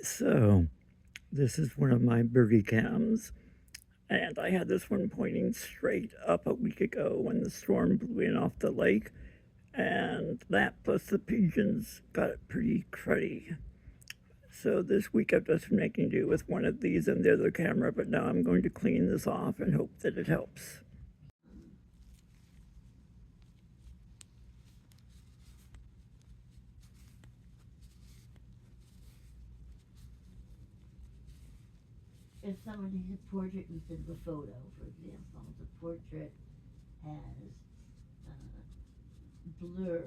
So, this is one of my birdie cams, and I had this one pointing straight up a week ago when the storm blew in off the lake, and that plus the pigeons got it pretty cruddy. So this week I've just been making do with one of these and the other camera, but now I'm going to clean this off and hope that it helps. If someone needs a portrait instead of a photo, for example, the portrait has blur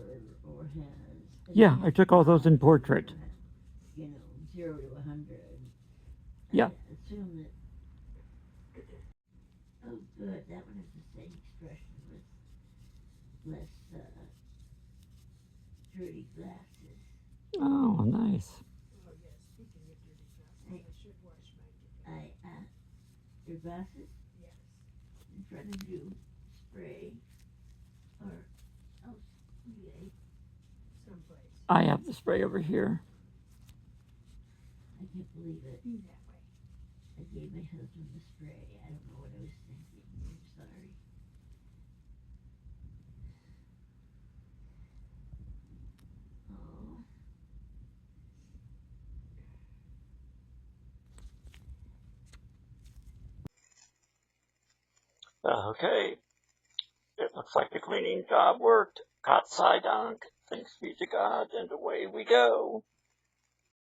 or has... Yeah, I took all those in portrait. You know, 0 to 100. Yeah. I assume that... Oh, good. That one has the same expression with less dirty glasses. Oh, nice. Oh, yeah, speaking of dirty glasses, I should wash mine today. Your glasses? Yes. In front of you, spray, or else, okay. Someplace. I have the spray over here. I can't believe it. Be that way. I gave my husband the spray. I don't know what I was thinking. I'm sorry. Oh. Okay. It looks like the cleaning job worked. Caught side dunk. Thanks be to God, and away we go.